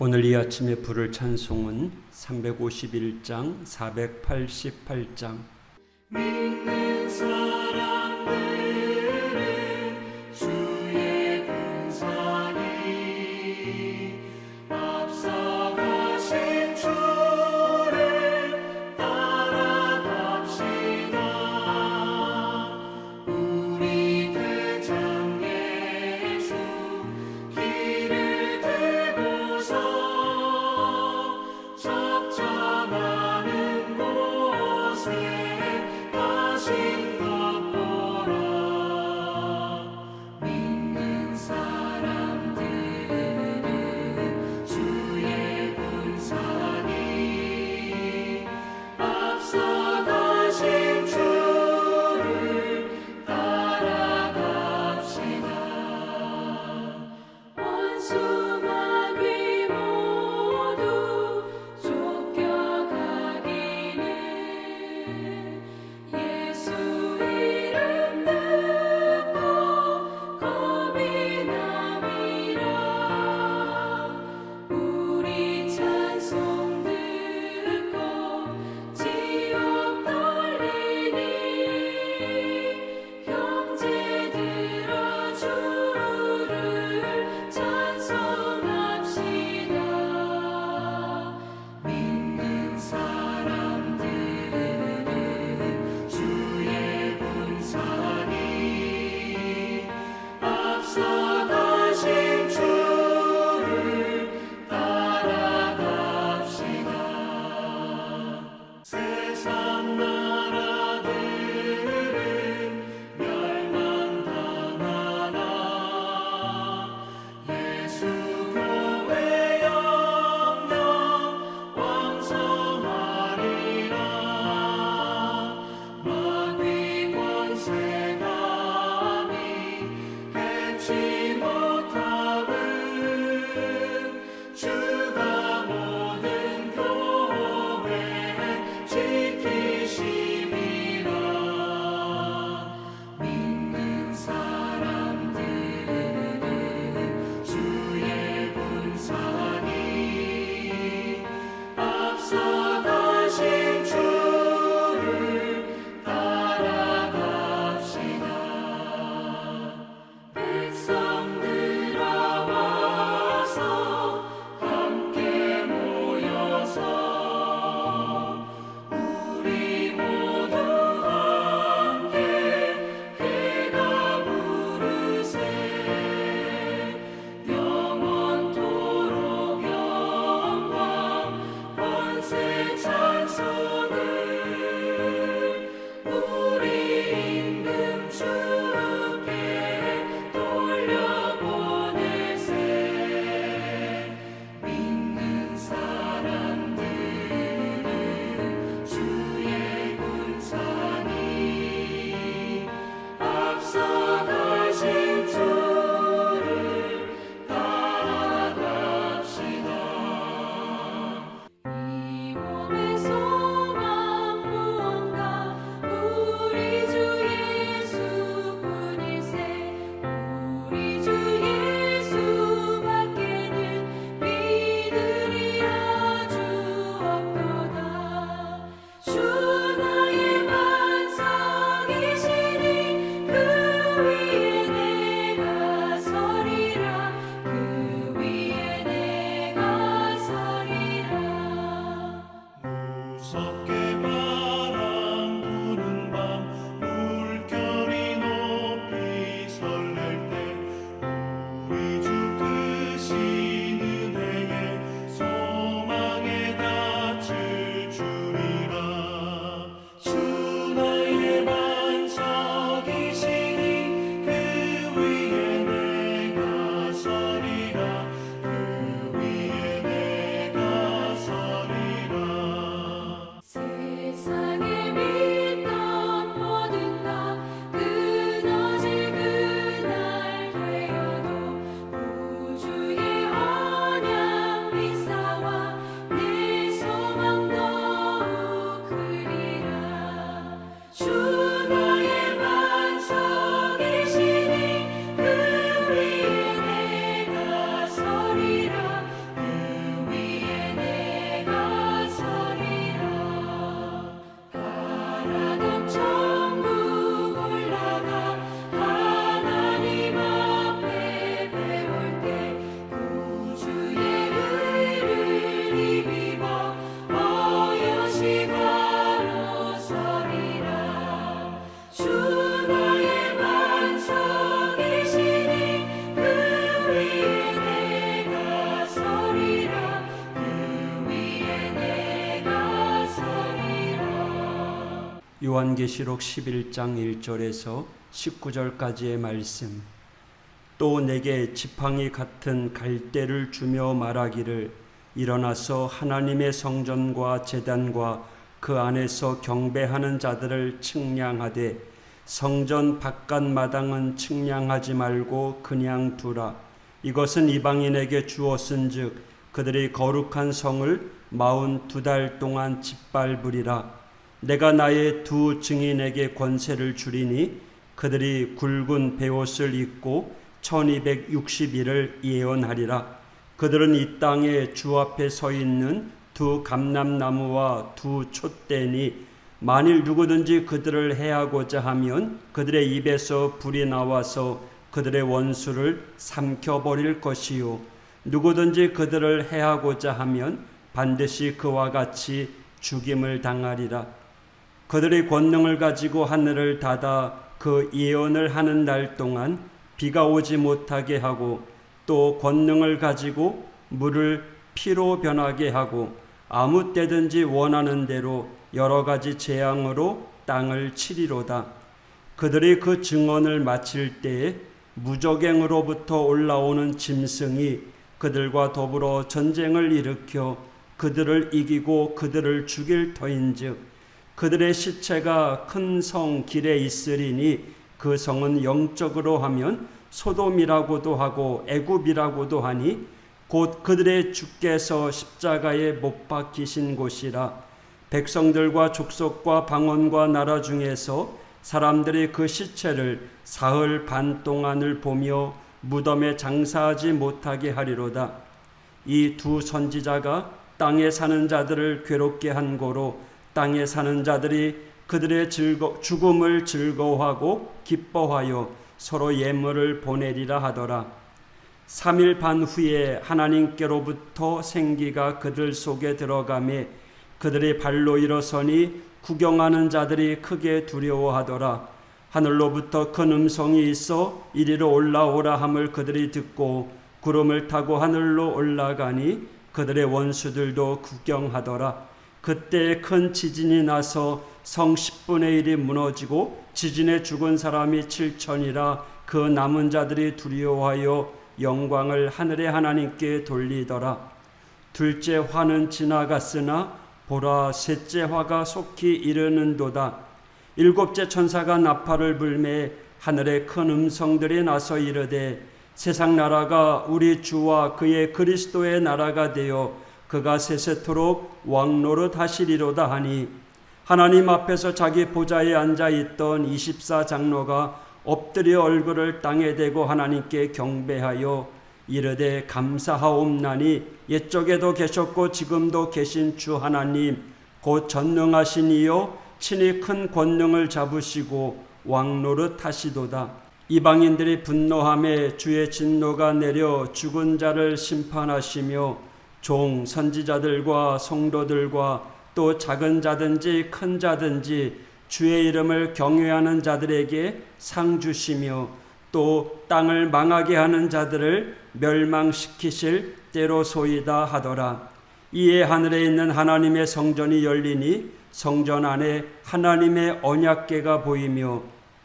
오늘 이 아침에 부를 찬송은 351장, 488장. 믿는 사람들은 주의 군사니 앞서가신 주를 따라갑시다. 우리 대장 예수 길을 들고서 적전하는 곳에 다시 요한계시록 11장 1절에서 19절까지의 말씀. 또 내게 지팡이 같은 갈대를 주며 말하기를 일어나서 하나님의 성전과 제단과 그 안에서 경배하는 자들을 측량하되 성전 바깥 마당은 측량하지 말고 그냥 두라. 이것은 이방인에게 주었은즉 그들이 거룩한 성을 42달 동안 짓밟으리라. 내가 나의 두 증인에게 권세를 주리니 그들이 굵은 베옷을 입고 1260일을 예언하리라. 그들은 이 땅에 주 앞에 서 있는 두 감람나무와 두 촛대니 만일 누구든지 그들을 해하고자 하면 그들의 입에서 불이 나와서 그들의 원수를 삼켜버릴 것이요 누구든지 그들을 해하고자 하면 반드시 그와 같이 죽임을 당하리라. 그들의 권능을 가지고 하늘을 닫아 그 예언을 하는 날 동안 비가 오지 못하게 하고 또 권능을 가지고 물을 피로 변하게 하고 아무 때든지 원하는 대로 여러 가지 재앙으로 땅을 치리로다. 그들이 그 증언을 마칠 때에 무적행으로부터 올라오는 짐승이 그들과 더불어 전쟁을 일으켜 그들을 이기고 그들을 죽일 터인즉 그들의 시체가 큰 성 길에 있으리니 그 성은 영적으로 하면 소돔이라고도 하고 애굽이라고도 하니 곧 그들의 주께서 십자가에 못 박히신 곳이라. 백성들과 족속과 방언과 나라 중에서 사람들이 그 시체를 사흘 반 동안을 보며 무덤에 장사하지 못하게 하리로다. 이 두 선지자가 땅에 사는 자들을 괴롭게 한 고로 땅에 사는 자들이 그들의 죽음을 즐거워하고 기뻐하여 서로 예물을 보내리라 하더라. 3일 반 후에 하나님께로부터 생기가 그들 속에 들어가매 그들이 발로 일어서니 구경하는 자들이 크게 두려워하더라. 하늘로부터 큰 음성이 있어 이리로 올라오라 함을 그들이 듣고 구름을 타고 하늘로 올라가니 그들의 원수들도 구경하더라. 그때 큰 지진이 나서 성 10분의 1이 무너지고 지진에 죽은 사람이 7천이라. 그 남은 자들이 두려워하여 영광을 하늘의 하나님께 돌리더라. 둘째 화는 지나갔으나 보라 셋째 화가 속히 이르는도다. 일곱째 천사가 나팔을 불매 하늘에 큰 음성들이 나서 이르되 세상 나라가 우리 주와 그의 그리스도의 나라가 되어 그가 세세토록 왕노릇 하시리로다 하니 하나님 앞에서 자기 보좌에 앉아있던 24장로가 엎드려 얼굴을 땅에 대고 하나님께 경배하여 이르되 감사하옵나니 옛적에도 계셨고 지금도 계신 주 하나님 곧 전능하신 이요 친히 큰 권능을 잡으시고 왕노릇 하시도다. 이방인들이 분노함에 주의 진노가 내려 죽은 자를 심판하시며 종 선지자들과 성도들과 또 작은 자든지 큰 자든지 주의 이름을 경외하는 자들에게 상 주시며 또 땅을 망하게 하는 자들을 멸망시키실 때로소이다 하더라. 이에 하늘에 있는 하나님의 성전이 열리니 성전 안에 하나님의 언약궤가 보이며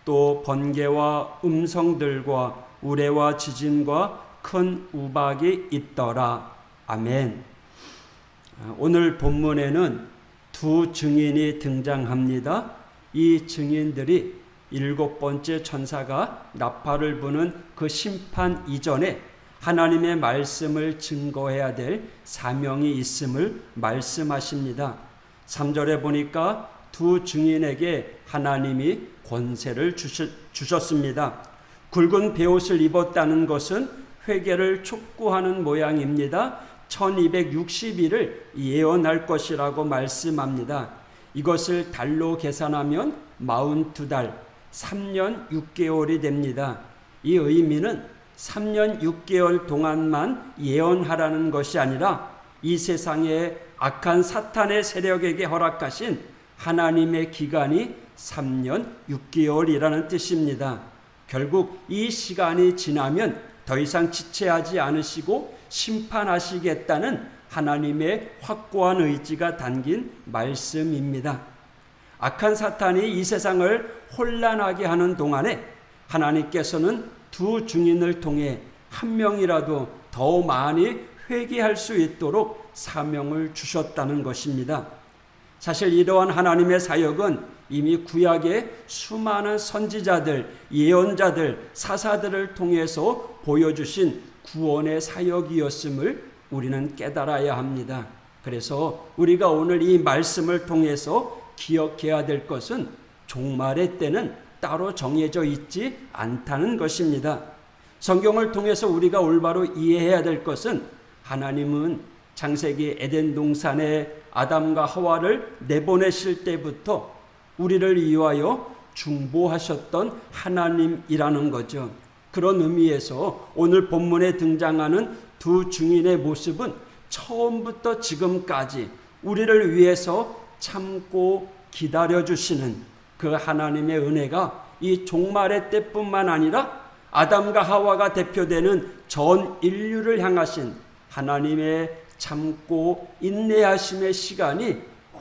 또 번개와 음성들과 우레와 지진과 큰 우박이 있더라. 아멘. 오늘 본문에는 두 증인이 등장합니다. 이 증인들이 7번째 천사가 나팔을 부는 그 심판 이전에 하나님의 말씀을 증거해야 될 사명이 있음을 말씀하십니다. 3절에 보니까 두 증인에게 하나님이 권세를 주셨습니다. 굵은 베옷을 입었다는 것은 회개를 촉구하는 모양입니다. 1260일을 예언할 것이라고 말씀합니다. 이것을 달로 계산하면 42달, 3년 6개월이 됩니다. 이 의미는 3년 6개월 동안만 예언하라는 것이 아니라 이 세상의 악한 사탄의 세력에게 허락하신 하나님의 기간이 3년 6개월이라는 뜻입니다. 결국 이 시간이 지나면 더 이상 지체하지 않으시고 심판하시겠다는 하나님의 확고한 의지가 담긴 말씀입니다. 악한 사탄이 이 세상을 혼란하게 하는 동안에 하나님께서는 두 증인을 통해 한 명이라도 더 많이 회개할 수 있도록 사명을 주셨다는 것입니다. 사실 이러한 하나님의 사역은 이미 구약의 수많은 선지자들, 예언자들, 사사들을 통해서 보여주신 구원의 사역이었음을 우리는 깨달아야 합니다. 그래서 우리가 오늘 이 말씀을 통해서 기억해야 될 것은 종말의 때는 따로 정해져 있지 않다는 것입니다. 성경을 통해서 우리가 올바로 이해해야 될 것은 하나님은 창세기 에덴 동산에 아담과 하와를 내보내실 때부터 우리를 위하여 중보하셨던 하나님이라는 거죠. 그런 의미에서 오늘 본문에 등장하는 두 증인의 모습은 처음부터 지금까지 우리를 위해서 참고 기다려주시는 그 하나님의 은혜가 이 종말의 때뿐만 아니라 아담과 하와가 대표되는 전 인류를 향하신 하나님의 참고 인내하심의 시간이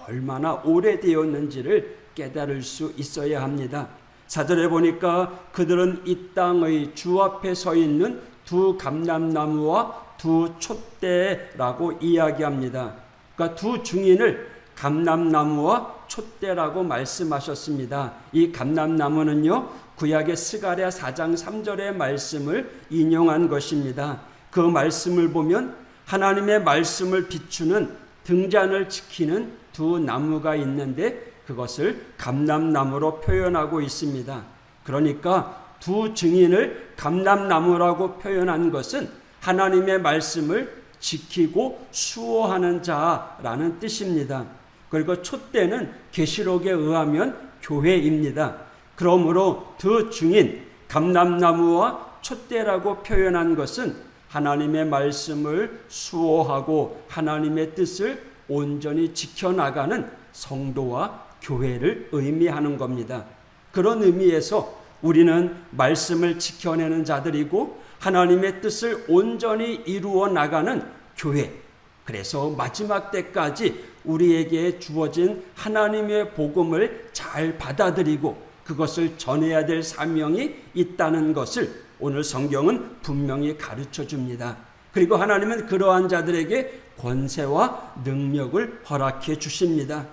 얼마나 오래되었는지를 깨달을 수 있어야 합니다. 사절에 보니까 그들은 이 땅의 주 앞에 서 있는 두 감람나무와 두 촛대라고 이야기합니다. 그러니까 두 증인을 감람나무와 촛대라고 말씀하셨습니다. 이 감람나무는요, 구약의 스가랴 4장 3절의 말씀을 인용한 것입니다. 그 말씀을 보면 하나님의 말씀을 비추는 등잔을 지키는 두 나무가 있는데 그것을 감람나무로 표현하고 있습니다. 그러니까 두 증인을 감람나무라고 표현한 것은 하나님의 말씀을 지키고 수호하는 자라는 뜻입니다. 그리고 촛대는 계시록에 의하면 교회입니다. 그러므로 두 증인 감람나무와 촛대라고 표현한 것은 하나님의 말씀을 수호하고 하나님의 뜻을 온전히 지켜나가는 성도와 교회를 의미하는 겁니다. 그런 의미에서 우리는 말씀을 지켜내는 자들이고 하나님의 뜻을 온전히 이루어 나가는 교회, 그래서 마지막 때까지 우리에게 주어진 하나님의 복음을 잘 받아들이고 그것을 전해야 될 사명이 있다는 것을 오늘 성경은 분명히 가르쳐 줍니다. 그리고 하나님은 그러한 자들에게 권세와 능력을 허락해 주십니다.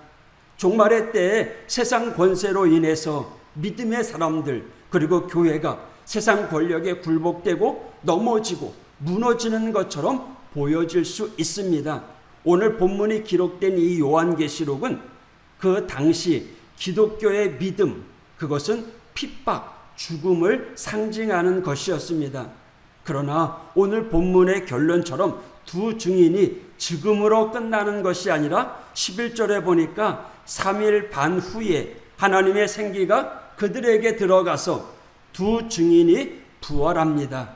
종말의 때에 세상 권세로 인해서 믿음의 사람들 그리고 교회가 세상 권력에 굴복되고 넘어지고 무너지는 것처럼 보여질 수 있습니다. 오늘 본문이 기록된 이 요한계시록은 그 당시 기독교의 믿음, 그것은 핍박, 죽음을 상징하는 것이었습니다. 그러나 오늘 본문의 결론처럼 두 증인이 죽음으로 끝나는 것이 아니라 11절에 보니까 3일 반 후에 하나님의 생기가 그들에게 들어가서 두 증인이 부활합니다.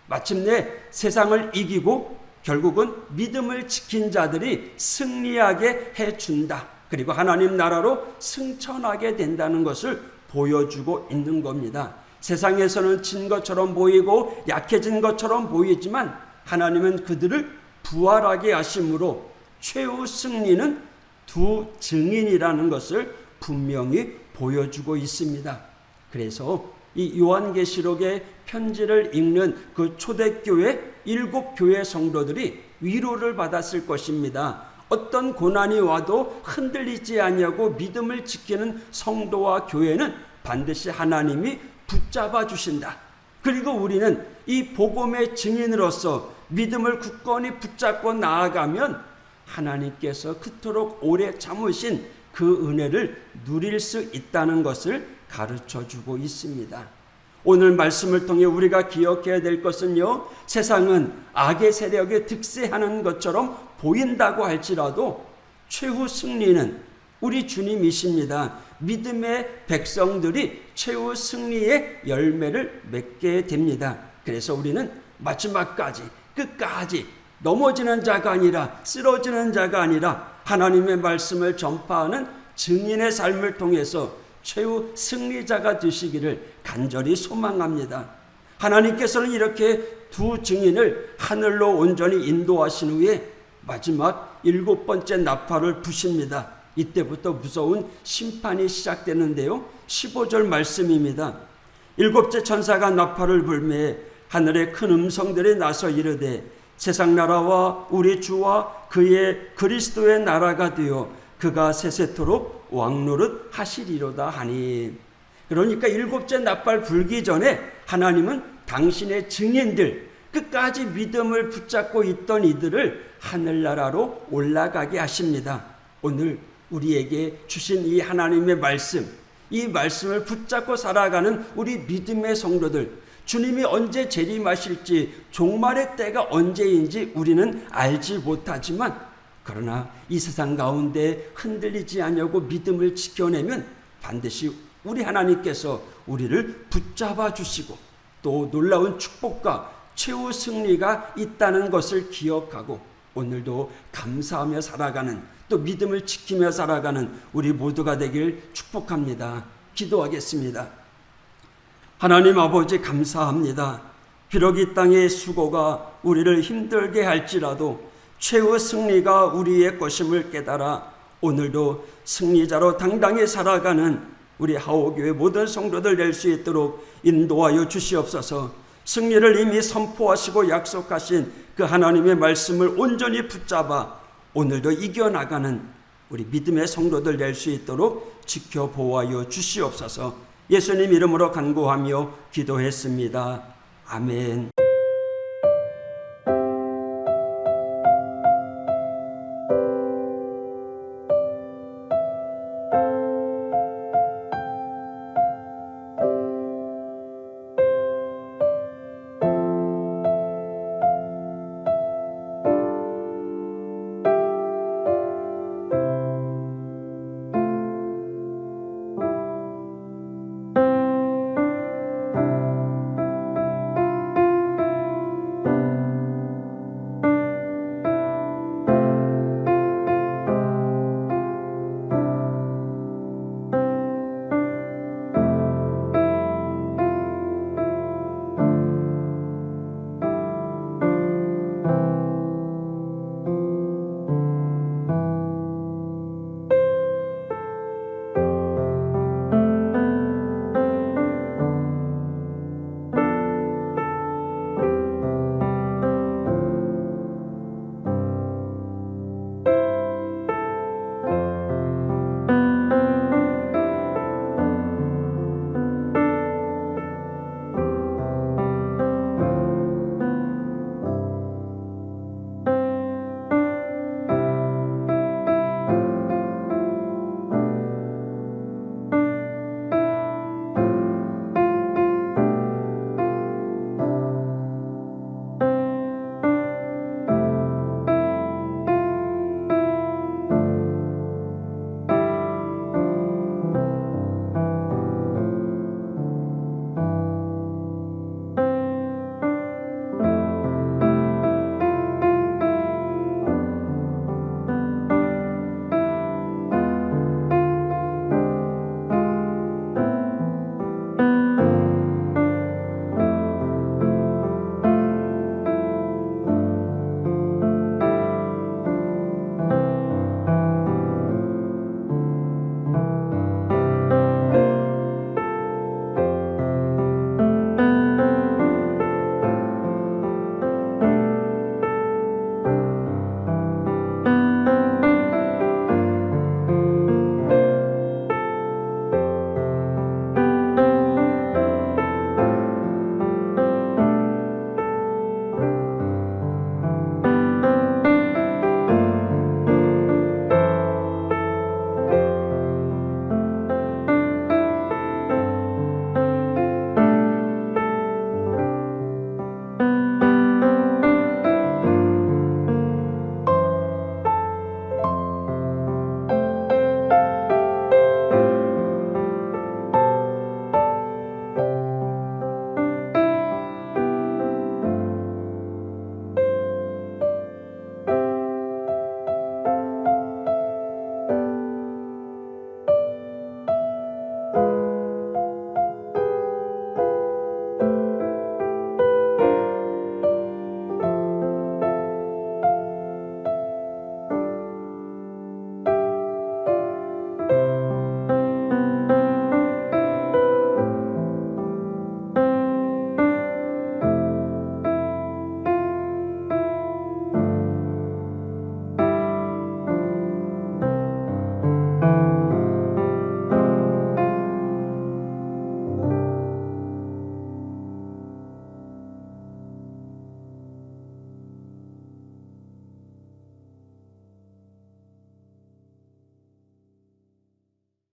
마침내 세상을 이기고 결국은 믿음을 지킨 자들이 승리하게 해준다. 그리고 하나님 나라로 승천하게 된다는 것을 보여주고 있는 겁니다. 세상에서는 진 것처럼 보이고 약해진 것처럼 보이지만 하나님은 그들을 부활하게 하심으로 최후 승리는 두 증인이라는 것을 분명히 보여주고 있습니다. 그래서 이 요한계시록의 편지를 읽는 그 초대교회 7교회 성도들이 위로를 받았을 것입니다. 어떤 고난이 와도 흔들리지 아니하고 믿음을 지키는 성도와 교회는 반드시 하나님이 붙잡아 주신다. 그리고 우리는 이 복음의 증인으로서 믿음을 굳건히 붙잡고 나아가면 하나님께서 그토록 오래 참으신 그 은혜를 누릴 수 있다는 것을 가르쳐주고 있습니다. 오늘 말씀을 통해 우리가 기억해야 될 것은요, 세상은 악의 세력에 득세하는 것처럼 보인다고 할지라도 최후 승리는 우리 주님이십니다. 믿음의 백성들이 최후 승리의 열매를 맺게 됩니다. 그래서 우리는 마지막까지 끝까지 넘어지는 자가 아니라 쓰러지는 자가 아니라 하나님의 말씀을 전파하는 증인의 삶을 통해서 최후 승리자가 되시기를 간절히 소망합니다. 하나님께서는 이렇게 두 증인을 하늘로 온전히 인도하신 후에 마지막 7번째 나팔을 부십니다. 이때부터 무서운 심판이 시작되는데요. 15절 말씀입니다. 일곱째 천사가 나팔을 불매 하늘의 큰 음성들이 나서 이르되 세상 나라와 우리 주와 그의 그리스도의 나라가 되어 그가 세세토록 왕노릇 하시리로다 하니. 그러니까 일곱째 나팔 불기 전에 하나님은 당신의 증인들, 끝까지 믿음을 붙잡고 있던 이들을 하늘나라로 올라가게 하십니다. 오늘 우리에게 주신 이 하나님의 말씀, 이 말씀을 붙잡고 살아가는 우리 믿음의 성도들, 주님이 언제 재림하실지, 종말의 때가 언제인지 우리는 알지 못하지만, 그러나 이 세상 가운데 흔들리지 않냐고 믿음을 지켜내면 반드시 우리 하나님께서 우리를 붙잡아 주시고 또 놀라운 축복과 최후 승리가 있다는 것을 기억하고 오늘도 감사하며 살아가는, 또 믿음을 지키며 살아가는 우리 모두가 되길 축복합니다. 기도하겠습니다. 하나님 아버지, 감사합니다. 비록 이 땅의 수고가 우리를 힘들게 할지라도 최후 승리가 우리의 것임을 깨달아 오늘도 승리자로 당당히 살아가는 우리 하오교회 모든 성도들 될 수 있도록 인도하여 주시옵소서. 승리를 이미 선포하시고 약속하신 그 하나님의 말씀을 온전히 붙잡아 오늘도 이겨나가는 우리 믿음의 성도들 될 수 있도록 지켜보아여 주시옵소서. 예수님 이름으로 간구하며 기도했습니다. 아멘.